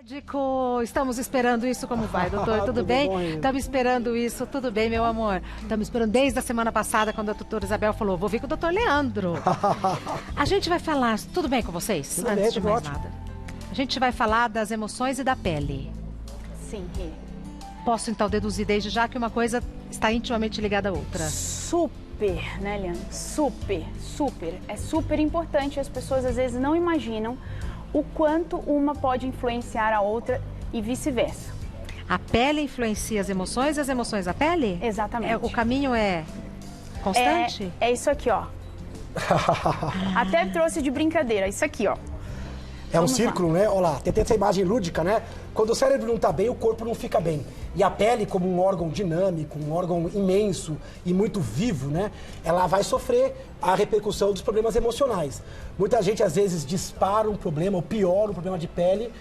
Médico, estamos esperando isso, como vai, doutor? Tudo bem? Estamos esperando isso, tudo bem, meu amor? Estamos esperando desde a semana passada, quando a doutora Isabel falou, vou vir com o doutor Leandro. A gente vai falar, tudo bem com vocês? Tudo Antes bem, de mais ótimo. nada. A gente vai falar das emoções e da pele. Sim. Posso, então, deduzir desde já que uma coisa está intimamente ligada à outra. Super, né, Leandro? Super. É super importante. As pessoas, às vezes, não imaginam o quanto uma pode influenciar a outra e vice-versa. A pele influencia as emoções a pele? Exatamente. O caminho é constante? É isso aqui, ó. Até trouxe de brincadeira. Isso aqui, ó. É um Vamos círculo, né? Olha lá, tem essa imagem lúdica, né? Quando o cérebro não está bem, o corpo não fica bem. E a pele, como um órgão dinâmico, um órgão imenso e muito vivo, né? Ela vai sofrer a repercussão dos problemas emocionais. Muita gente, às vezes, dispara um problema, ou piora um problema de pele,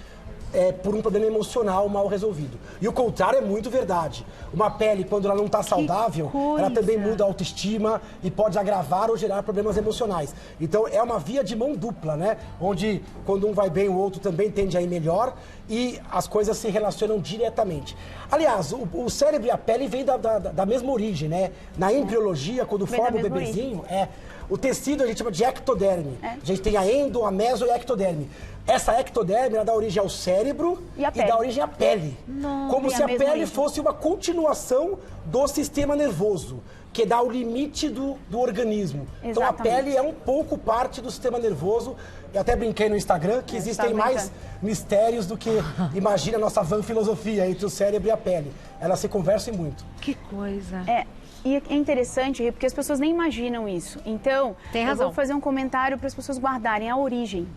por um problema emocional mal resolvido. E o contrário é muito verdade. Uma pele, quando ela não está saudável, ela também muda a autoestima e pode agravar ou gerar problemas emocionais. Então é uma via de mão dupla, né? Onde quando um vai bem, o outro também tende a ir melhor e as coisas se relacionam diretamente. Aliás, o cérebro e a pele vêm da mesma origem, né? Na embriologia, quando forma o bebezinho, o tecido a gente chama de ectoderme. A gente tem a endo, a meso e a ectoderme. Essa ectoderme, ela dá origem ao cérebro e dá origem à pele. Como se a pele fosse uma continuação do sistema nervoso, que dá o limite do organismo. Então a pele é um pouco parte do sistema nervoso. Eu até brinquei no Instagram que existem mais mistérios do que imagina a nossa van filosofia entre o cérebro e a pele. Elas se conversam muito. Que coisa. E é interessante, porque as pessoas nem imaginam isso. Então, tem razão. Eu vou fazer um comentário para as pessoas guardarem a origem.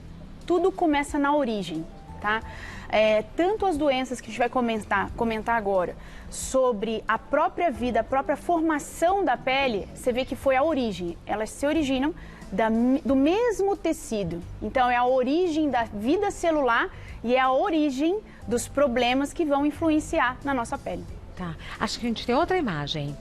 Tudo começa na origem, tá? Tanto as doenças que a gente vai comentar agora, sobre a própria vida, a própria formação da pele, você vê que foi a origem. Elas se originam do mesmo tecido. Então, é a origem da vida celular e é a origem dos problemas que vão influenciar na nossa pele. Tá. Acho que a gente tem outra imagem.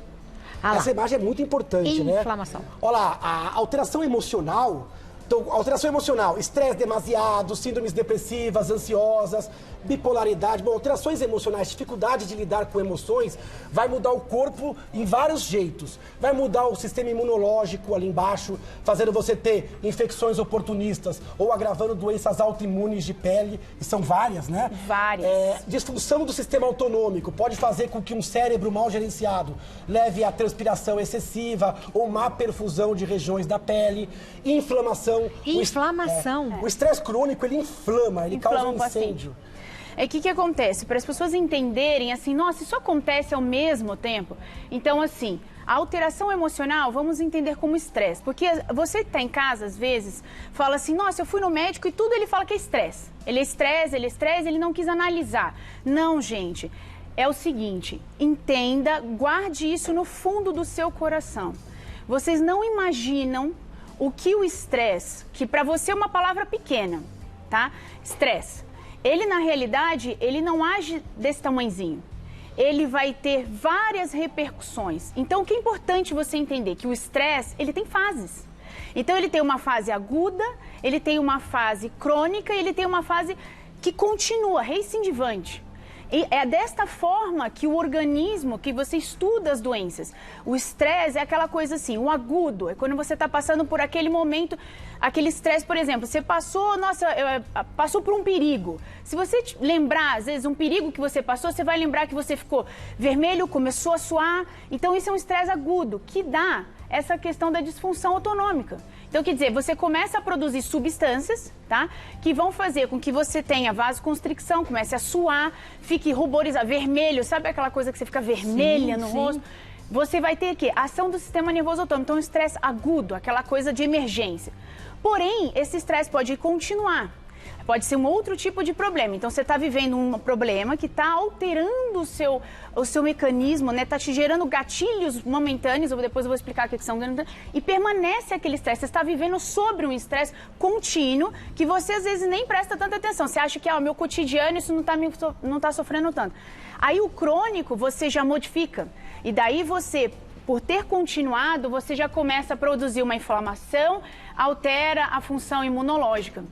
Essa imagem é muito importante, né? Inflamação. Olha lá, a alteração emocional. Então, alteração emocional, estresse demasiado, síndromes depressivas, ansiosas, bipolaridade. Bom, alterações emocionais, dificuldade de lidar com emoções, vai mudar o corpo em vários jeitos. Vai mudar o sistema imunológico ali embaixo, fazendo você ter infecções oportunistas ou agravando doenças autoimunes de pele, e são várias, né? Várias. Disfunção do sistema autonômico pode fazer com que um cérebro mal gerenciado leve a transpiração excessiva ou má perfusão de regiões da pele, inflamação. Inflamação. O estresse crônico, ele inflama, ele causa um incêndio. O que acontece? Para as pessoas entenderem, assim, nossa, isso acontece ao mesmo tempo. Então, assim, a alteração emocional, vamos entender como estresse. Porque você que está em casa, às vezes, fala assim, nossa, eu fui no médico e tudo ele fala que é estresse. Ele é estresse, ele não quis analisar. Não, gente, é o seguinte, entenda, guarde isso no fundo do seu coração. Vocês não imaginam o que o estresse, que para você é uma palavra pequena, tá? Estresse. Ele, na realidade, ele não age desse tamanhozinho. Ele vai ter várias repercussões. Então, o que é importante você entender? Que o estresse, ele tem fases. Então, ele tem uma fase aguda, ele tem uma fase crônica e ele tem uma fase que continua, recidivante. E é desta forma que o organismo, que você estuda as doenças. O estresse é aquela coisa assim, o agudo, é quando você está passando por aquele momento, aquele estresse, por exemplo, você passou, passou por um perigo. Se você lembrar, às vezes, um perigo que você passou, você vai lembrar que você ficou vermelho, começou a suar. Então, isso é um estresse agudo, que dá essa questão da disfunção autonômica. Então, quer dizer, você começa a produzir substâncias, tá? Que vão fazer com que você tenha vasoconstricção, comece a suar, fique ruborizado, vermelho, sabe aquela coisa que você fica vermelha no rosto? Você vai ter o quê? Ação do sistema nervoso autônomo. Então, estresse agudo, aquela coisa de emergência. Porém, esse estresse pode continuar. Pode ser um outro tipo de problema. Então, você está vivendo um problema que está alterando o seu mecanismo, né? Está te gerando gatilhos momentâneos, depois eu vou explicar o que são, e permanece aquele estresse. Você está vivendo sobre um estresse contínuo que você, às vezes, nem presta tanta atenção. Você acha que, o meu cotidiano, isso não está sofrendo tanto. Aí, o crônico, você já modifica. E daí, você, por ter continuado, você já começa a produzir uma inflamação, altera a função imunológica.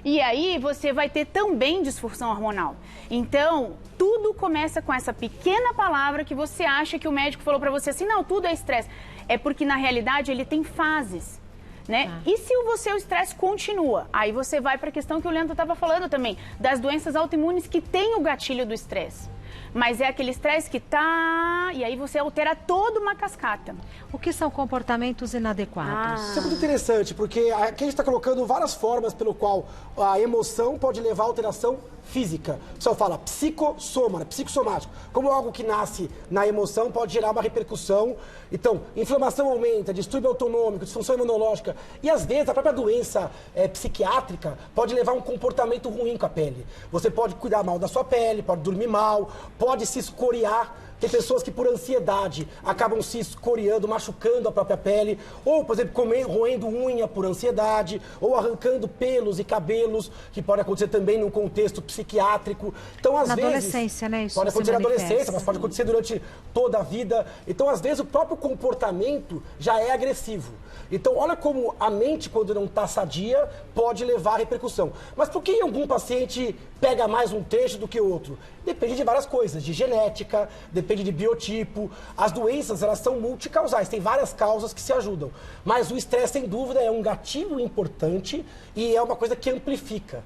E aí você vai ter também disfunção hormonal. Então, tudo começa com essa pequena palavra que você acha que o médico falou para você assim, não, tudo é estresse. É porque, na realidade, ele tem fases. Né? E se o estresse continua? Aí você vai para a questão que o Leandro estava falando também, das doenças autoimunes que tem o gatilho do estresse. Mas é aquele estresse que tá... E aí você altera toda uma cascata. O que são comportamentos inadequados? Isso é muito interessante, porque aqui a gente está colocando várias formas pelo qual a emoção pode levar a alteração física. O pessoal fala psicossoma, né? Psicossomático. Como algo que nasce na emoção pode gerar uma repercussão. Então, inflamação aumenta, distúrbio autonômico, disfunção imunológica. E às vezes a própria doença psiquiátrica pode levar a um comportamento ruim com a pele. Você pode cuidar mal da sua pele, pode dormir mal, pode se escoriar. Tem pessoas que por ansiedade acabam se escoriando, machucando a própria pele, ou, por exemplo, roendo unha por ansiedade, ou arrancando pelos e cabelos, que pode acontecer também num contexto psiquiátrico. Então, às vezes... Na adolescência, né? Isso pode acontecer na adolescência, mas pode acontecer durante toda a vida. Então, às vezes, o próprio comportamento já é agressivo. Então, olha como a mente, quando não está sadia, pode levar a repercussão. Mas por que algum paciente pega mais um trecho do que outro? Depende de várias coisas, de genética, depende de biotipo. As doenças, elas são multicausais, tem várias causas que se ajudam. Mas o estresse, sem dúvida, é um gatilho importante e é uma coisa que amplifica.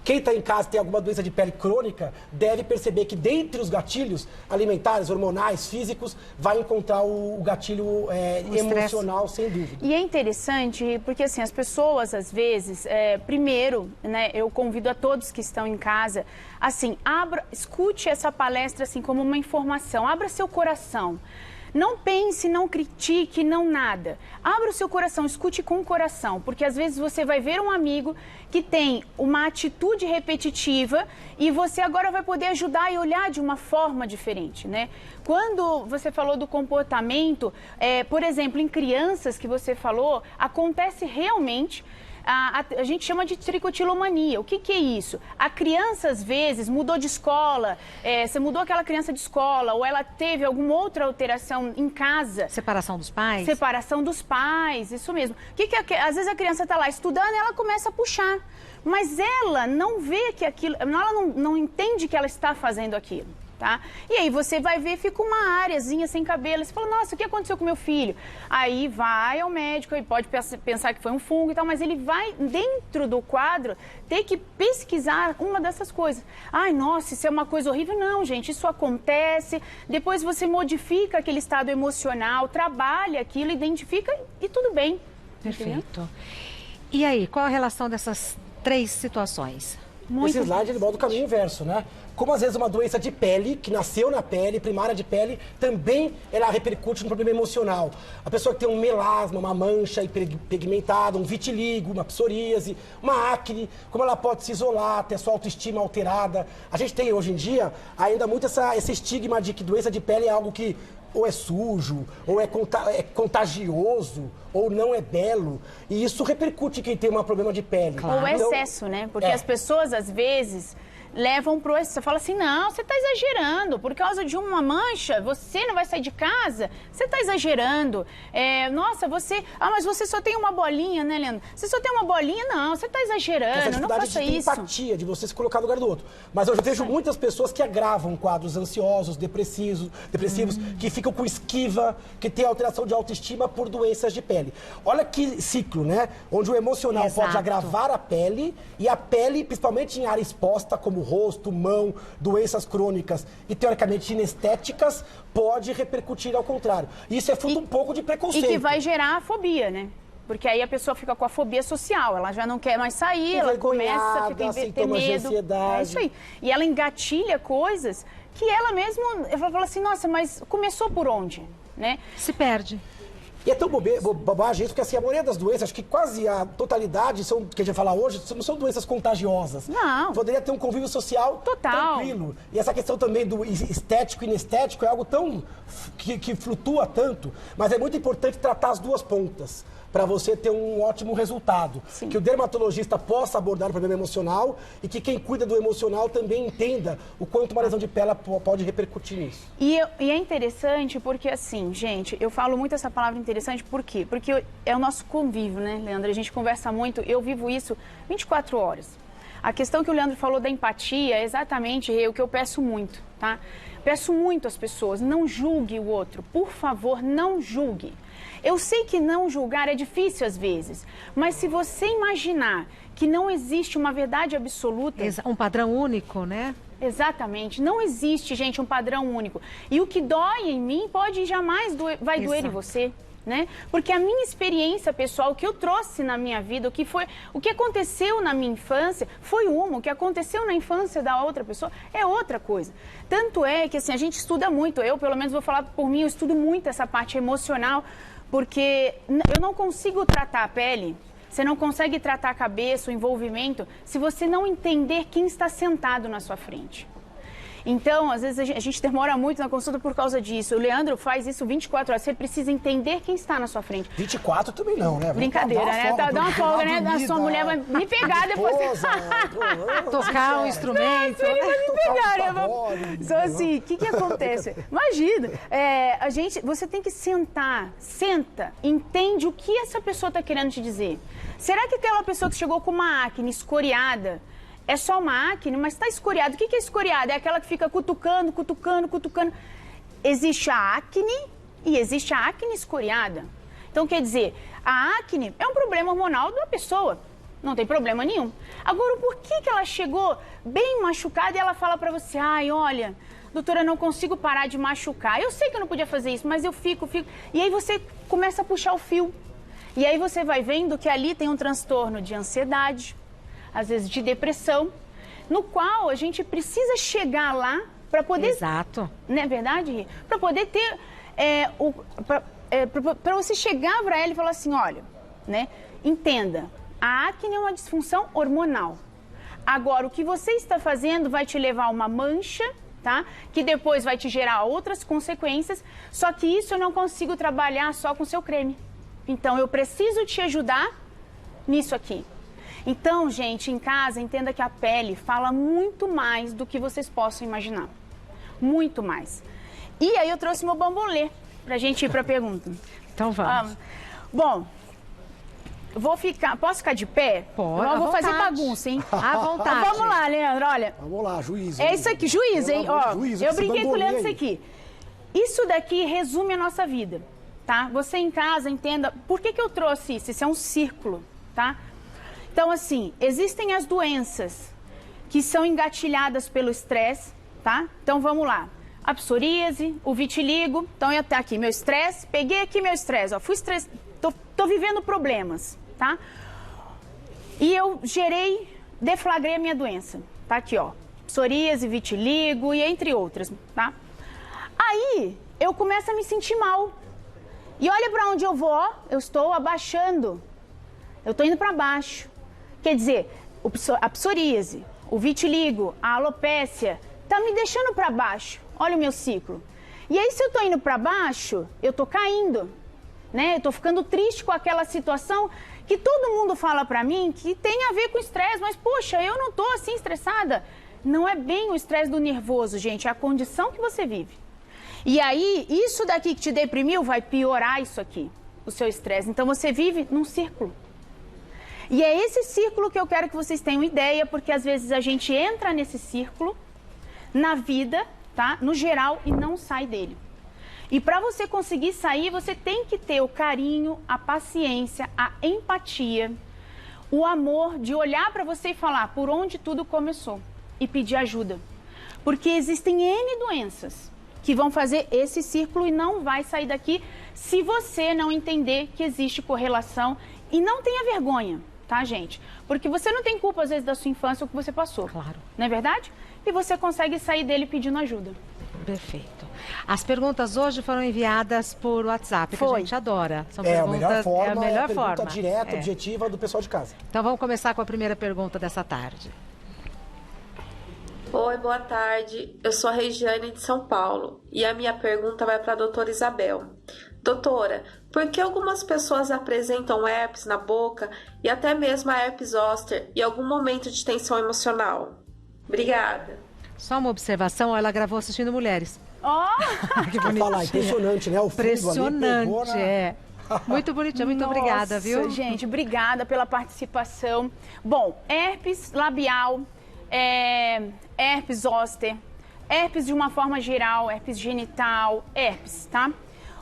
Quem está em casa e tem alguma doença de pele crônica deve perceber que dentre os gatilhos alimentares, hormonais, físicos, vai encontrar o gatilho emocional, sem dúvida. E é interessante porque assim, as pessoas às vezes, primeiro, né, eu convido a todos que estão em casa, assim, escute essa palestra assim como uma informação, abra seu coração. Não pense, não critique, não nada. Abra o seu coração, escute com o coração, porque às vezes você vai ver um amigo que tem uma atitude repetitiva e você agora vai poder ajudar e olhar de uma forma diferente, né? Quando você falou do comportamento, por exemplo, em crianças que você falou, acontece realmente... A gente chama de tricotilomania. O que é isso? A criança, às vezes, mudou de escola, você mudou aquela criança de escola, ou ela teve alguma outra alteração em casa. Separação dos pais? Separação dos pais, isso mesmo. Às vezes a criança está lá estudando e ela começa a puxar, mas ela não vê que aquilo, ela não entende que ela está fazendo aquilo. Tá? E aí você vai ver, fica uma areazinha sem cabelo, você fala, nossa, o que aconteceu com meu filho? Aí vai ao médico e pode pensar que foi um fungo e tal, mas ele vai dentro do quadro ter que pesquisar uma dessas coisas. Ai, nossa, isso é uma coisa horrível. Não, gente, isso acontece, depois você modifica aquele estado emocional, trabalha aquilo, identifica e tudo bem. Perfeito. Entendeu? E aí, qual a relação dessas três situações? Esse slide ele mostra o caminho inverso, né? Como às vezes uma doença de pele, que nasceu na pele, primária de pele, também ela repercute no problema emocional. A pessoa que tem um melasma, uma mancha pigmentada, um vitiligo, uma psoríase, uma acne, como ela pode se isolar, ter sua autoestima alterada. A gente tem hoje em dia ainda muito esse estigma de que doença de pele é algo que ou é sujo, ou é contagioso, ou não é belo. E isso repercute em quem tem um problema de pele. Claro. Ou excesso, né? Porque as pessoas, às vezes, levam pro excesso. Você fala assim, não, você está exagerando. Por causa de uma mancha, você não vai sair de casa? Você está exagerando. Nossa, você... Ah, mas você só tem uma bolinha, né, Leandro? Você só tem uma bolinha? Não, você está exagerando. Não faça isso. Essa empatia, de você se colocar no lugar do outro. Mas eu já vejo muitas pessoas que agravam quadros ansiosos, depressivos, que ficam com esquiva, que tem alteração de autoestima por doenças de pele. Olha que ciclo, né? Onde o emocional pode agravar a pele e a pele, principalmente em área exposta, como rosto, mão, doenças crônicas e teoricamente inestéticas, pode repercutir ao contrário. Isso é fruto um pouco de preconceito. E que vai gerar a fobia, né? Porque aí a pessoa fica com a fobia social, ela já não quer mais sair, ela começa a ter medo. É isso aí. E ela engatilha coisas que ela mesma, ela fala assim, nossa, mas começou por onde? Né? Se perde. E é tão bobagem isso, porque assim, a maioria das doenças, acho que quase a totalidade, que a gente fala hoje, não são doenças contagiosas. Não. Poderia ter um convívio social tranquilo. E essa questão também do estético e inestético é algo tão que flutua tanto, mas é muito importante tratar as duas pontas, para você ter um ótimo resultado. Sim. Que o dermatologista possa abordar o problema emocional e que quem cuida do emocional também entenda o quanto uma lesão de pele pode repercutir nisso. E é interessante porque, assim, gente, eu falo muito essa palavra interessante, por quê? Porque é o nosso convívio, né, Leandro? A gente conversa muito, eu vivo isso 24 horas. A questão que o Leandro falou da empatia é exatamente o que eu peço muito, tá? Peço muito às pessoas, não julgue o outro, por favor, não julgue. Eu sei que não julgar é difícil às vezes, mas se você imaginar que não existe uma verdade absoluta... Um padrão único, né? Exatamente. Não existe, gente, um padrão único. E o que dói em mim pode jamais vai doer em você. Né? Porque a minha experiência pessoal, o que eu trouxe na minha vida, o que aconteceu na minha infância foi o que aconteceu na infância da outra pessoa é outra coisa. Tanto é que assim, a gente estuda muito, eu pelo menos vou falar por mim, eu estudo muito essa parte emocional, porque eu não consigo tratar a pele, você não consegue tratar a cabeça, o envolvimento, se você não entender quem está sentado na sua frente. Então, às vezes, a gente demora muito na consulta por causa disso. O Leandro faz isso 24 horas. Você precisa entender quem está na sua frente. 24 também não, né? Brincadeira, né? Dá uma folga, né? A sua mulher vai me pegar depois. Tocar um instrumento. Ele vai me pegar, né? Então, assim, o que acontece? Imagina, você tem que sentar, senta, entende o que essa pessoa está querendo te dizer. Será que aquela pessoa que chegou com uma acne escoriada é só uma acne, mas está escoriado? O que é escoriado? É aquela que fica cutucando. Existe a acne e existe a acne escoriada. Então, quer dizer, a acne é um problema hormonal da pessoa. Não tem problema nenhum. Agora, por que ela chegou bem machucada e ela fala para você, ai, olha, doutora, eu não consigo parar de machucar. Eu sei que eu não podia fazer isso, mas eu fico. E aí você começa a puxar o fio. E aí você vai vendo que ali tem um transtorno de ansiedade, às vezes de depressão, no qual a gente precisa chegar lá para poder... Exato. Não é verdade? Para poder ter... para você chegar para ela e falar assim, olha, né, entenda, a acne é uma disfunção hormonal. Agora, o que você está fazendo vai te levar a uma mancha, tá? Que depois vai te gerar outras consequências, só que isso eu não consigo trabalhar só com seu creme. Então, eu preciso te ajudar nisso aqui. Então, gente, em casa, entenda que a pele fala muito mais do que vocês possam imaginar. Muito mais. E aí eu trouxe meu bambolê pra gente ir pra pergunta. Então vamos. Bom, posso ficar de pé? Pode. Eu vou fazer bagunça, hein? À vontade. Vamos lá, Leandro, olha. Vamos lá, juiz. É isso aqui, juiz, hein? Ó, juiz, eu brinquei com o Leandro isso aqui. Isso daqui resume a nossa vida, tá? Você em casa entenda por que eu trouxe isso. Isso é um círculo, tá? Então, assim, existem as doenças que são engatilhadas pelo estresse, tá? Então, vamos lá. A psoríase, o vitiligo. Então, eu tenho aqui meu estresse. Peguei aqui meu estresse, ó. Fui estresse, tô vivendo problemas, tá? E eu deflagrei a minha doença. Tá aqui, ó. Psoríase, vitiligo e entre outras, tá? Aí, eu começo a me sentir mal. E olha para onde eu vou, ó. Eu estou abaixando. Eu estou indo para baixo. Quer dizer, a psoríase, o vitiligo, a alopécia, tá me deixando para baixo. Olha o meu ciclo. E aí, se eu tô indo para baixo, eu tô caindo, né? Eu tô ficando triste com aquela situação que todo mundo fala para mim que tem a ver com estresse, mas, poxa, eu não tô assim estressada. Não é bem o estresse do nervoso, gente, é a condição que você vive. E aí, isso daqui que te deprimiu vai piorar isso aqui, o seu estresse. Então, você vive num círculo. E é esse círculo que eu quero que vocês tenham ideia, porque às vezes a gente entra nesse círculo na vida, tá? No geral, e não sai dele. E para você conseguir sair, você tem que ter o carinho, a paciência, a empatia, o amor de olhar para você e falar por onde tudo começou e pedir ajuda. Porque existem N doenças que vão fazer esse círculo e não vai sair daqui se você não entender que existe correlação. E não tenha vergonha, tá, gente? Porque você não tem culpa, às vezes, da sua infância, o que você passou. Claro. Não é verdade? E você consegue sair dele pedindo ajuda. Perfeito. As perguntas hoje foram enviadas por WhatsApp, que a gente adora. São a melhor forma, a melhor pergunta forma. direta, objetiva do pessoal de casa. Então vamos começar com a primeira pergunta dessa tarde. Oi, boa tarde. Eu sou a Regiane de São Paulo e a minha pergunta vai para a doutora Isabel. Doutora, por que algumas pessoas apresentam herpes na boca e até mesmo a herpes zoster em algum momento de tensão emocional? Obrigada. Só uma observação, ela gravou assistindo Mulheres. Oh! Que falar, impressionante, né? O fundo impressionante, ali pegou Muito bonitinho, muito obrigada, viu? Gente, obrigada pela participação. Bom, herpes labial, herpes zoster, herpes de uma forma geral, herpes genital, herpes, tá?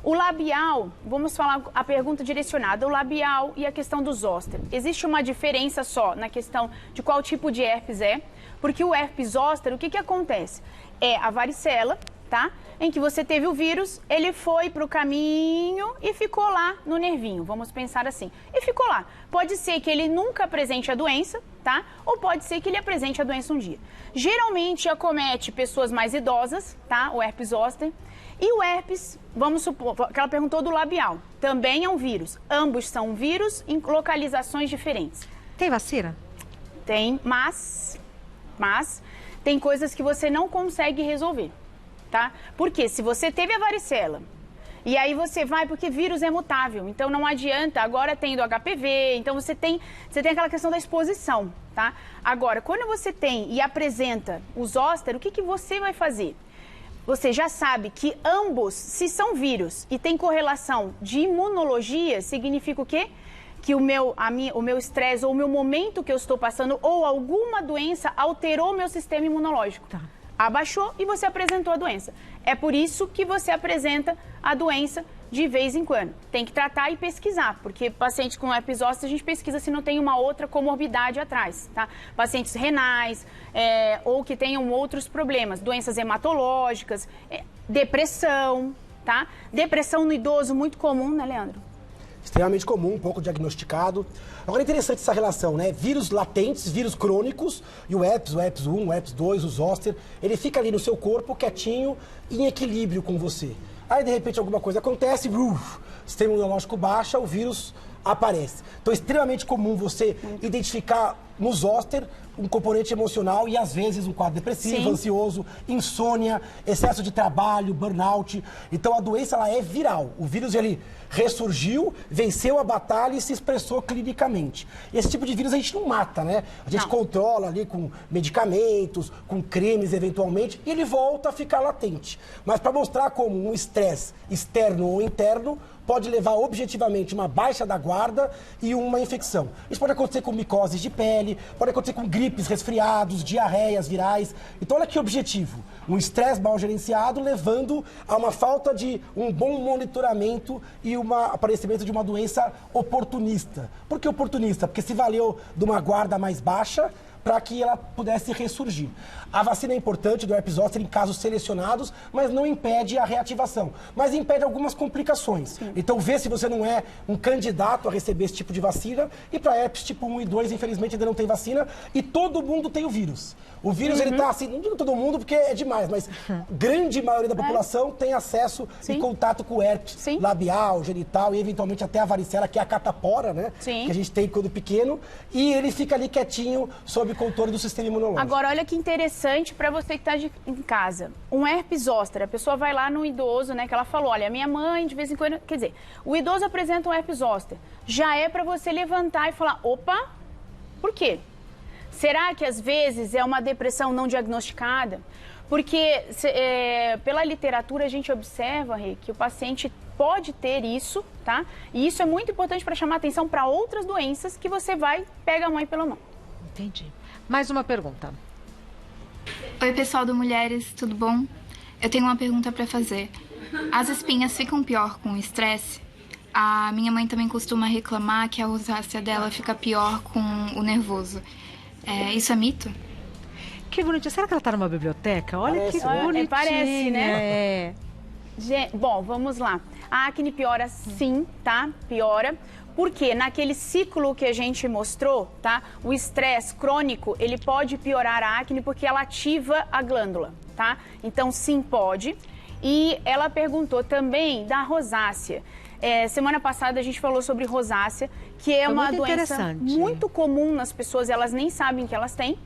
O labial, vamos falar a pergunta direcionada, o labial e a questão do zoster. Existe uma diferença só na questão de qual tipo de herpes é, porque o herpes zoster, o que acontece? É a varicela, tá? Em que você teve o vírus, ele foi para o caminho e ficou lá no nervinho, vamos pensar assim. E ficou lá. Pode ser que ele nunca apresente a doença, tá? Ou pode ser que ele apresente a doença um dia. Geralmente acomete pessoas mais idosas, tá? O herpes zoster. E o herpes, vamos supor, que ela perguntou do labial, também é um vírus. Ambos são vírus em localizações diferentes. Tem vacina? Tem, mas tem coisas que você não consegue resolver, tá? Porque se você teve a varicela e aí você vai, porque vírus é mutável, então não adianta, agora tendo HPV, então você tem aquela questão da exposição, tá? Agora, quando você tem e apresenta o zoster, o que você vai fazer? Você já sabe que ambos, se são vírus e tem correlação de imunologia, significa o quê? Que o meu estresse ou o meu momento que eu estou passando ou alguma doença alterou o meu sistema imunológico. Tá. Abaixou e você apresentou a doença. É por isso que você apresenta a doença de vez em quando. Tem que tratar e pesquisar, porque pacientes com herpes zoster, a gente pesquisa se não tem uma outra comorbidade atrás, tá? Pacientes renais, ou que tenham outros problemas, doenças hematológicas, depressão, tá? Depressão no idoso, muito comum, né, Leandro? Extremamente comum, pouco diagnosticado. Agora é interessante essa relação, né? Vírus latentes, vírus crônicos, e o herpes 1, o herpes 2, o zoster, ele fica ali no seu corpo, quietinho, em equilíbrio com você. Aí, de repente, alguma coisa acontece, o sistema imunológico baixa, o vírus aparece. Então, é extremamente comum você identificar no zoster um componente emocional e, às vezes, um quadro depressivo, ansioso, insônia, excesso de trabalho, burnout. Então, a doença, ela é viral. O vírus, ele ressurgiu, venceu a batalha e se expressou clinicamente. E esse tipo de vírus a gente não mata, né? A gente controla ali com medicamentos, com cremes, eventualmente, e ele volta a ficar latente. Mas para mostrar como um estresse externo ou interno pode levar objetivamente uma baixa da guarda e uma infecção. Isso pode acontecer com micoses de pele, pode acontecer com gripes, resfriados, diarreias virais. Então olha que objetivo, um estresse mal gerenciado levando a uma falta de um bom monitoramento e um aparecimento de uma doença oportunista. Por que oportunista? Porque se valeu de uma guarda mais baixa para que ela pudesse ressurgir. A vacina é importante do herpes zoster em casos selecionados, mas não impede a reativação. Mas impede algumas complicações. Sim. Então, vê se você não é um candidato a receber esse tipo de vacina. E para herpes tipo 1 e 2, infelizmente, ainda não tem vacina. E todo mundo tem o vírus. O vírus, ele tá assim, não digo todo mundo porque é demais, mas grande maioria da população tem acesso e contato com o herpes labial, genital e eventualmente até a varicela, que é a catapora, né? Sim. Que a gente tem quando pequeno. E ele fica ali quietinho, sob controle do sistema imunológico. Agora, olha que interessante para você que está em casa. Um herpes zoster, a pessoa vai lá no idoso, né, que ela falou, olha, minha mãe de vez em quando... Quer dizer, o idoso apresenta um herpes zoster. Já é para você levantar e falar, opa, por quê? Será que às vezes é uma depressão não diagnosticada? Porque pela literatura a gente observa, Rê, que o paciente pode ter isso, tá? E isso é muito importante para chamar atenção para outras doenças que você pega a mãe pela mão. Entendi. Mais uma pergunta. Oi, pessoal do Mulheres, tudo bom? Eu tenho uma pergunta para fazer. As espinhas ficam pior com o estresse? A minha mãe também costuma reclamar que a rosácea dela fica pior com o nervoso. Isso é mito? Que bonitinho. Será que ela tá numa biblioteca? Olha parece, que bonitinho. Parece, né? Bom, vamos lá. A acne piora sim, tá? Piora. Porque naquele ciclo que a gente mostrou, tá? O estresse crônico, ele pode piorar a acne porque ela ativa a glândula, tá? Então, sim, pode. E ela perguntou também da rosácea. Semana passada a gente falou sobre rosácea, que é uma doença muito comum nas pessoas, elas nem sabem que elas têm.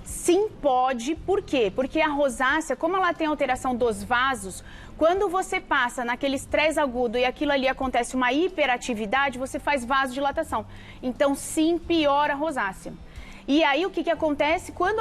Sim, pode. Por quê? Porque a rosácea, como ela tem alteração dos vasos, quando você passa naquele estresse agudo e aquilo ali acontece uma hiperatividade, você faz vasodilatação. Então, sim, piora a rosácea. E aí, o que acontece? Quando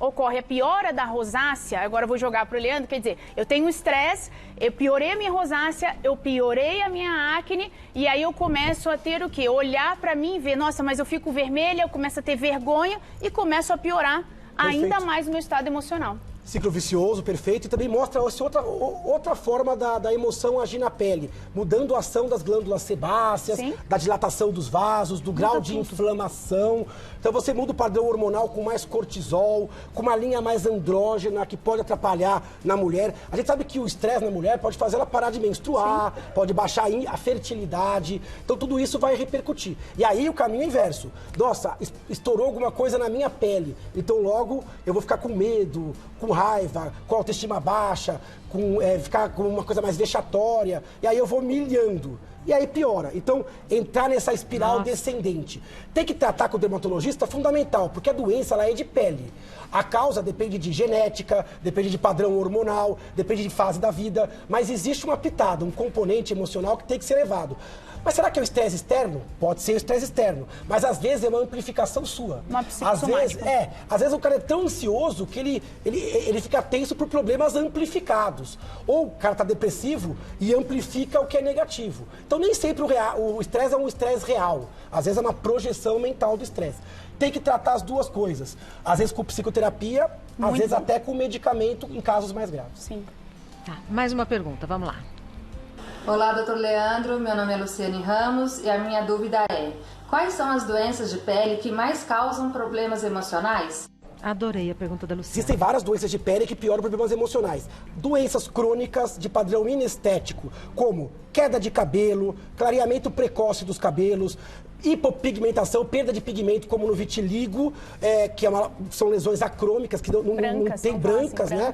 ocorre a piora da rosácea, agora eu vou jogar para o Leandro, quer dizer, eu tenho estresse, eu piorei a minha rosácea, eu piorei a minha acne, e aí eu começo a ter o quê? Olhar para mim e ver, nossa, mas eu fico vermelha, eu começo a ter vergonha e começo a piorar ainda mais o meu estado emocional. Ciclo vicioso, perfeito, e também mostra essa outra forma da emoção agir na pele, mudando a ação das glândulas sebáceas, da dilatação dos vasos, do grau de inflamação. Então você muda o padrão hormonal com mais cortisol, com uma linha mais andrógena, que pode atrapalhar na mulher. A gente sabe que o estresse na mulher pode fazer ela parar de menstruar, pode baixar a fertilidade, então tudo isso vai repercutir. E aí o caminho é inverso. Nossa, estourou alguma coisa na minha pele, então logo eu vou ficar com medo, com raiva, com autoestima baixa, ficar com uma coisa mais vexatória, e aí eu vou milhando. E aí piora. Então, entrar nessa espiral descendente. Tem que tratar com o dermatologista, fundamental, porque a doença ela é de pele. A causa depende de genética, depende de padrão hormonal, depende de fase da vida, mas existe uma pitada, um componente emocional que tem que ser levado. Mas será que é o estresse externo? Pode ser o estresse externo, mas às vezes é uma amplificação sua. Uma psicossomática. Às vezes o cara é tão ansioso que ele fica tenso por problemas amplificados. Ou o cara está depressivo e amplifica o que é negativo. Então nem sempre o estresse é um estresse real. Às vezes é uma projeção mental do estresse. Tem que tratar as duas coisas. Às vezes com psicoterapia, às vezes até com medicamento em casos mais graves. Sim. Tá, mais uma pergunta, vamos lá. Olá, doutor Leandro, meu nome é Luciane Ramos e a minha dúvida é: quais são as doenças de pele que mais causam problemas emocionais? Adorei a pergunta da Luciana. Existem várias doenças de pele que pioram problemas emocionais. Doenças crônicas de padrão inestético, como queda de cabelo, clareamento precoce dos cabelos, hipopigmentação, perda de pigmento, como no vitiligo, que são lesões acrômicas, que não tem brancas, né?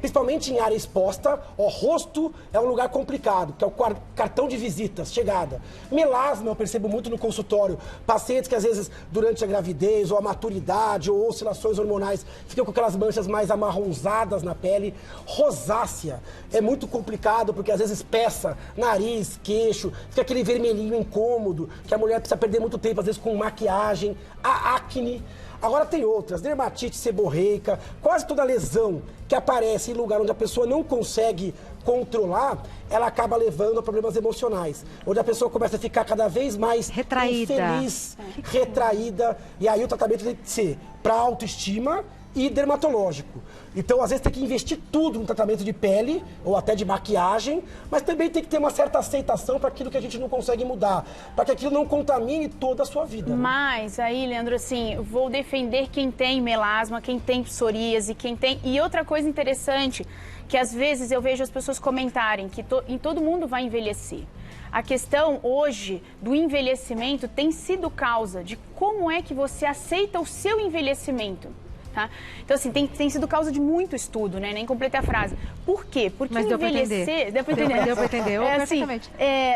Principalmente em área exposta. Rosto é um lugar complicado, que é o cartão de visitas, chegada. Melasma, eu percebo muito no consultório. Pacientes que, às vezes, durante a gravidez, ou a maturidade, ou oscilações hormonais, ficam com aquelas manchas mais amarronzadas na pele. Rosácea é muito complicado, porque, às vezes, peça, nariz, queixo, fica aquele vermelhinho incômodo, que a mulher precisa perder muito tempo, às vezes, com maquiagem, a acne. Agora tem outras, dermatite seborreica, quase toda lesão que aparece em lugar onde a pessoa não consegue controlar, ela acaba levando a problemas emocionais, onde a pessoa começa a ficar cada vez mais retraída, infeliz, retraída, e aí o tratamento tem que ser para autoestima e dermatológico. Então, às vezes, tem que investir tudo no tratamento de pele, ou até de maquiagem, mas também tem que ter uma certa aceitação para aquilo que a gente não consegue mudar, para que aquilo não contamine toda a sua vida. Mas aí, Leandro, assim, vou defender quem tem melasma, quem tem psoríase, quem tem... E outra coisa interessante, que às vezes eu vejo as pessoas comentarem que todo mundo vai envelhecer. A questão hoje do envelhecimento tem sido causa de como é que você aceita o seu envelhecimento. Tá? Então, assim, tem sido causa de muito estudo, né? Nem completei a frase. Por quê? Porque mas envelhecer... Deu para entender. Deu para entender, perfeitamente.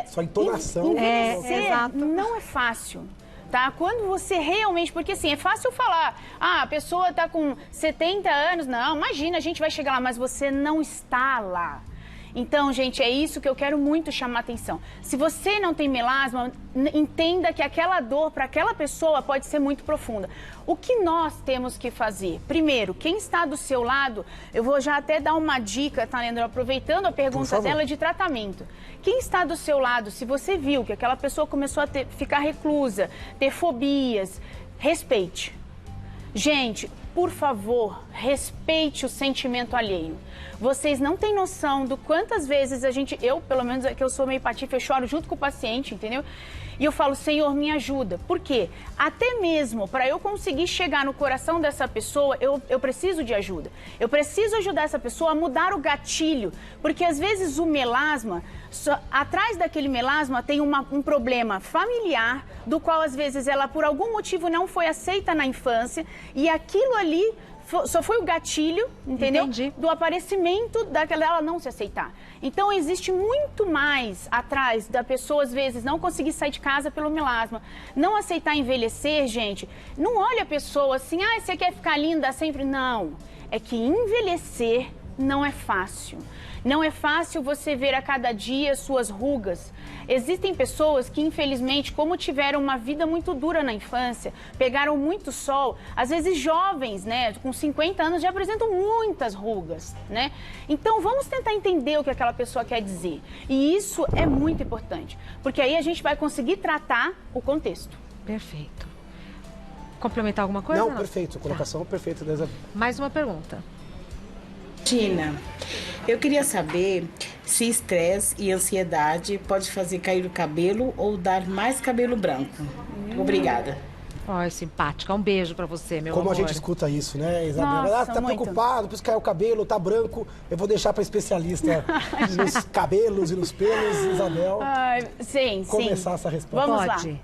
Sua entonação. Envelhecer não é fácil. Tá? Quando você realmente... Porque, assim, é fácil falar. Ah, a pessoa está com 70 anos. Não, imagina, a gente vai chegar lá. Mas você não está lá. Então, gente, é isso que eu quero muito chamar a atenção. Se você não tem melasma, entenda que aquela dor para aquela pessoa pode ser muito profunda. O que nós temos que fazer? Primeiro, quem está do seu lado, eu vou já até dar uma dica, tá, Leandro? Aproveitando a pergunta dela de tratamento. Quem está do seu lado, se você viu que aquela pessoa começou a ficar reclusa, ter fobias, respeite. Gente, por favor, respeite o sentimento alheio. Vocês não têm noção do quantas vezes eu, pelo menos é que eu sou meio patife, eu choro junto com o paciente, entendeu? E eu falo, Senhor, me ajuda. Por quê? Até mesmo para eu conseguir chegar no coração dessa pessoa, eu preciso de ajuda. Eu preciso ajudar essa pessoa a mudar o gatilho. Porque às vezes o melasma, atrás daquele melasma tem um problema familiar, do qual às vezes ela por algum motivo não foi aceita na infância. E aquilo ali só foi o gatilho, entendeu? Entendi. Do aparecimento dela não se aceitar. Então, existe muito mais atrás da pessoa, às vezes, não conseguir sair de casa pelo melasma. Não aceitar envelhecer, gente. Não olha a pessoa assim, você quer ficar linda sempre. Não. É que envelhecer não é fácil. Não é fácil você ver a cada dia suas rugas. Existem pessoas que, infelizmente, como tiveram uma vida muito dura na infância, pegaram muito sol, às vezes jovens, né, com 50 anos já apresentam muitas rugas, né? Então, vamos tentar entender o que aquela pessoa quer dizer. E isso é muito importante, porque aí a gente vai conseguir tratar o contexto. Perfeito. Complementar alguma coisa? Não, perfeito. Colocação perfeita da Isabel. Mais uma pergunta. Tina, eu queria saber se estresse e ansiedade pode fazer cair o cabelo ou dar mais cabelo branco. Obrigada. Ó, simpática. Um beijo pra você, meu Como amor. a gente escuta isso, né, Isabel? Nossa, Tá muito. preocupado, por isso caiu o cabelo, tá branco. Eu vou deixar pra especialista nos cabelos e nos pelos, Isabel, Sim, começar sim. essa resposta. Vamos Pode? lá.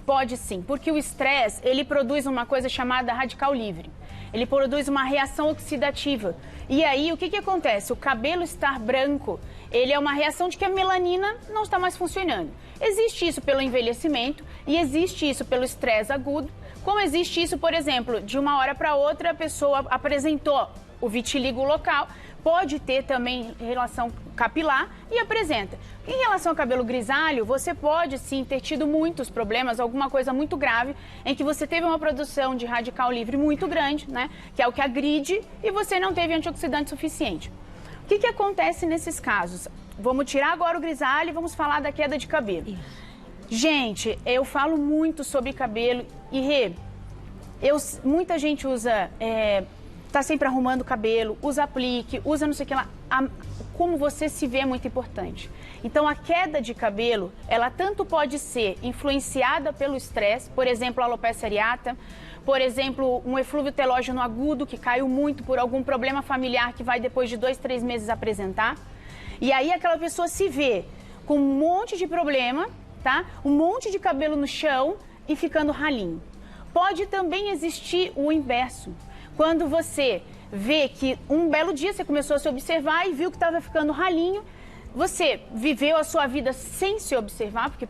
Pode sim. Porque o estresse, ele produz uma coisa chamada radical livre. Ele produz uma reação oxidativa. E aí, o que acontece? O cabelo estar branco, ele é uma reação de que a melanina não está mais funcionando. Existe isso pelo envelhecimento e existe isso pelo estresse agudo. Como existe isso, por exemplo, de uma hora para outra a pessoa apresentou o vitiligo local, pode ter também relação capilar e apresenta. Em relação ao cabelo grisalho, você pode sim ter tido muitos problemas, alguma coisa muito grave, em que você teve uma produção de radical livre muito grande, né? Que é o que agride, e você não teve antioxidante suficiente. O que acontece nesses casos? Vamos tirar agora o grisalho e vamos falar da queda de cabelo. Gente, eu falo muito sobre cabelo e muita gente usa... tá sempre arrumando o cabelo, usa aplique, usa não sei o que lá. Como você se vê é muito importante. Então, a queda de cabelo, ela tanto pode ser influenciada pelo estresse, por exemplo, a alopecia areata, por exemplo, um eflúvio telógeno agudo que caiu muito por algum problema familiar que vai depois de 2, 3 meses apresentar. E aí aquela pessoa se vê com um monte de problema, tá? Um monte de cabelo no chão e ficando ralinho. Pode também existir o inverso. Quando você vê que um belo dia você começou a se observar e viu que estava ficando ralinho, você viveu a sua vida sem se observar, porque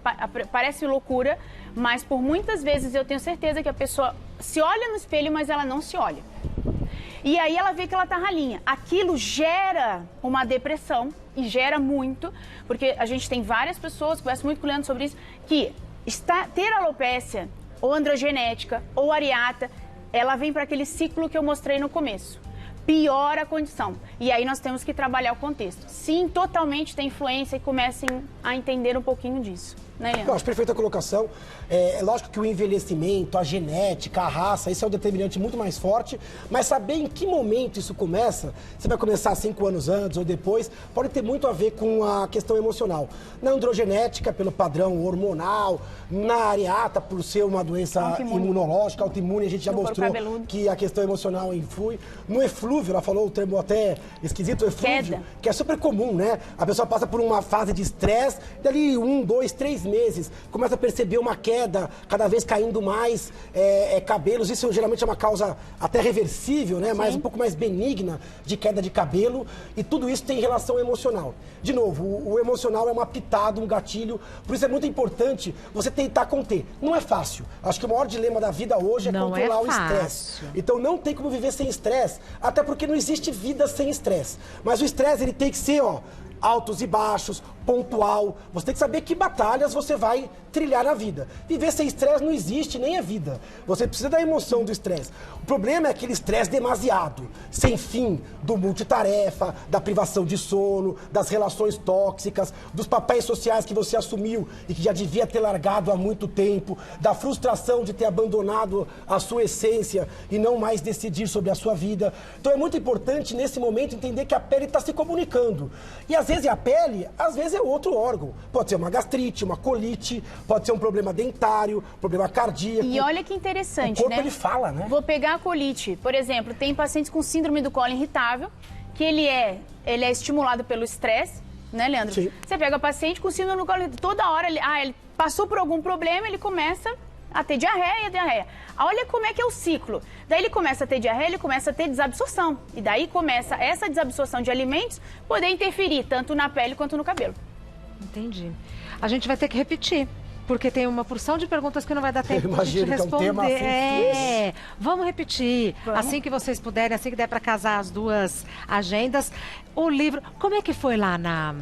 parece loucura, mas por muitas vezes eu tenho certeza que a pessoa se olha no espelho, mas ela não se olha. E aí ela vê que ela está ralinha. Aquilo gera uma depressão, e gera muito, porque a gente tem várias pessoas, converso muito com o Leandro sobre isso, que ter alopécia, ou androgenética, ou areata, ela vem para aquele ciclo que eu mostrei no começo. Piora a condição. E aí nós temos que trabalhar o contexto. Sim, totalmente tem influência e comecem a entender um pouquinho disso. Né, Leandro? Eu acho perfeita a colocação. É lógico que o envelhecimento, a genética, a raça, isso é um determinante muito mais forte, mas saber em que momento isso começa, se vai começar 5 anos antes ou depois, pode ter muito a ver com a questão emocional. Na androgenética, pelo padrão hormonal, na areata, por ser uma doença imunológica, autoimune, a gente já mostrou que a questão emocional influi. No eflúvio, ela falou o termo até esquisito, eflúvio, que é super comum, né? A pessoa passa por uma fase de estresse, dali 1, 2, 3 meses, começa a perceber uma queda, cada vez caindo mais cabelos. Isso geralmente é uma causa até reversível, né? Mas um pouco mais benigna de queda de cabelo. E tudo isso tem relação emocional. De novo, o emocional é uma pitada, um gatilho. Por isso é muito importante você tentar conter. Não é fácil. Acho que o maior dilema da vida hoje é controlar o estresse. Então não tem como viver sem estresse, até porque não existe vida sem estresse. Mas o estresse ele tem que ser, altos e baixos, pontual. Você tem que saber que batalhas você vai trilhar na vida. Viver sem estresse não existe, nem é vida. Você precisa da emoção do estresse. O problema é aquele estresse demasiado, sem fim, do multitarefa, da privação de sono, das relações tóxicas, dos papéis sociais que você assumiu e que já devia ter largado há muito tempo, da frustração de ter abandonado a sua essência e não mais decidir sobre a sua vida. Então é muito importante, nesse momento, entender que a pele está se comunicando. E às vezes é a pele, às vezes é outro órgão. Pode ser uma gastrite, uma colite, pode ser um problema dentário, problema cardíaco. E olha que interessante, o corpo, né? ele fala, né? Vou pegar a colite. Por exemplo, tem pacientes com síndrome do colo irritável, que ele é estimulado pelo estresse, né, Leandro? Sim. Você pega o paciente com síndrome do colo irritável, toda hora ele passou por algum problema, ele começa a ter diarreia. Olha como é que é o ciclo. Daí ele começa a ter diarreia, ele começa a ter desabsorção. E daí começa essa desabsorção de alimentos poder interferir tanto na pele quanto no cabelo. Entendi. A gente vai ter que repetir. Porque tem uma porção de perguntas que não vai dar tempo de imagino que é um responder. tema assim, Vamos repetir. Assim que vocês puderem, assim que der para casar as duas agendas. O livro, como é que foi lá na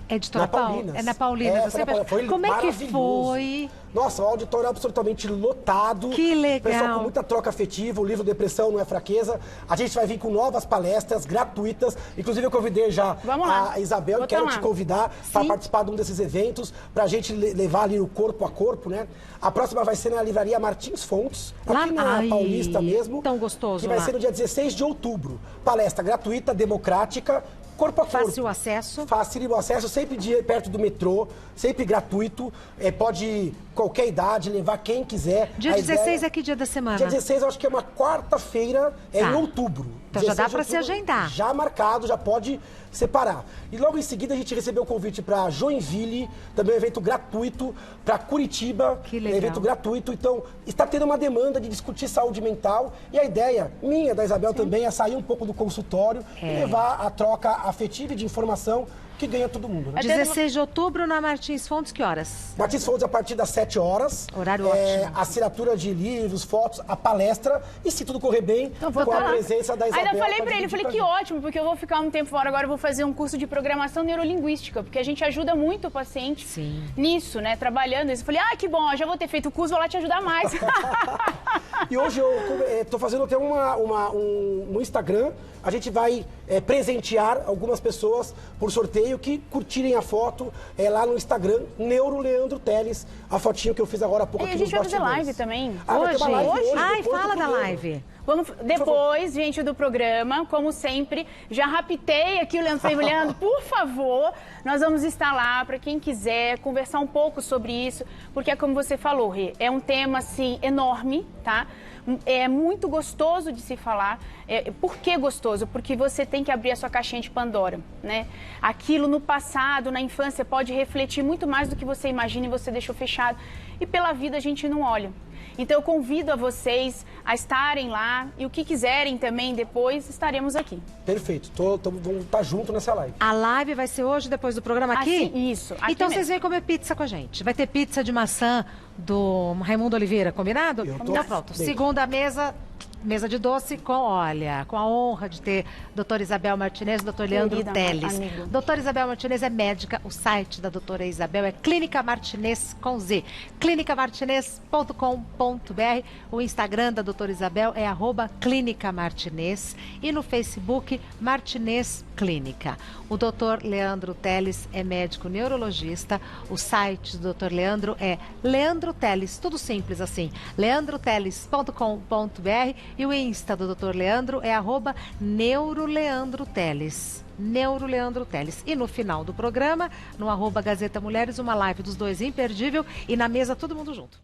Editora Na Paulinas. É na Paulinas. É, foi como é que maravilhoso. foi? Nossa, o auditório absolutamente lotado. Que legal. Pessoal com muita troca afetiva. O livro Depressão Não é Fraqueza. A gente vai vir com novas palestras gratuitas. Inclusive, eu convidei já a Isabel. Quero te convidar para participar de um desses eventos, para a gente levar ali o corpo a corpo, né? A próxima vai ser na livraria Martins Fontes, aqui na Paulista mesmo. Tão gostoso. Que vai ser no dia 16 de outubro. Palestra gratuita, democrática, corpo a corpo. Fácil acesso. Facílimo acesso, sempre perto do metrô, sempre gratuito. Pode qualquer idade, levar quem quiser. Dia 16 é que dia da semana? Dia 16 eu acho que é uma quarta-feira, em outubro. Então já dá para se agendar. Já marcado, já pode separar. E logo em seguida a gente recebeu o convite para Joinville, também um evento gratuito, para Curitiba, que legal. Evento gratuito. Então, está tendo uma demanda de discutir saúde mental. E a ideia minha, da Isabel também, é sair um pouco do consultório e levar a troca afetiva e de informação que ganha todo mundo. Né? 16 de outubro na Martins Fontes, que horas? Martins Fontes a partir das 7 horas. Horário ótimo. Assinatura de livros, fotos, a palestra. E se tudo correr bem, com a presença da Isabel. Ainda falei pra ele, falei que ótimo, porque eu vou ficar um tempo fora agora, eu vou fazer um curso de programação neurolinguística, porque a gente ajuda muito o paciente nisso, né? Trabalhando isso. Eu falei, que bom, eu já vou ter feito o curso, vou lá te ajudar mais. E hoje eu tô fazendo até um Instagram. A gente vai presentear algumas pessoas por sorteio que curtirem a foto lá no Instagram, Neuro Leandro Teles, a fotinho que eu fiz agora há pouco aqui nos bastidores. A gente vai fazer live também. Hoje? Fala da live. Vamos, depois, gente, do programa, como sempre, já raptei aqui o Leandro. Falei, Leandro, por favor, nós vamos estar lá para quem quiser conversar um pouco sobre isso, porque é como você falou, Rê, é um tema, assim, enorme, tá? É muito gostoso de se falar. Por que gostoso? Porque você tem que abrir a sua caixinha de Pandora, né? Aquilo no passado, na infância, pode refletir muito mais do que você imagina e você deixou fechado. E pela vida a gente não olha. Então eu convido a vocês a estarem lá e o que quiserem também depois, estaremos aqui. Perfeito, vamos estar junto nessa live. A live vai ser hoje, depois do programa aqui? Sim, isso. Aqui então mesmo. Vocês vêm comer pizza com a gente. Vai ter pizza de maçã do Raimundo Oliveira, combinado? Então pronto, segunda mesa de doce com a honra de ter doutora Isabel Martinez e doutor Leandro Teles. Doutora Isabel Martinez é médica, o site da doutora Isabel é Clínica Martinez com Z, clinicamartinez.com.br, o Instagram da doutora Isabel é @clinicamartinez e no Facebook Martinez Clínica. O doutor Leandro Teles é médico neurologista, o site do doutor Leandro é Leandro Teles, tudo simples assim, leandroteles.com.br e o Insta do Dr. Leandro é @neuroleandroteles. Neuroleandro Teles. E no final do programa, no @Gazeta Mulheres, uma live dos dois imperdível e na mesa todo mundo junto.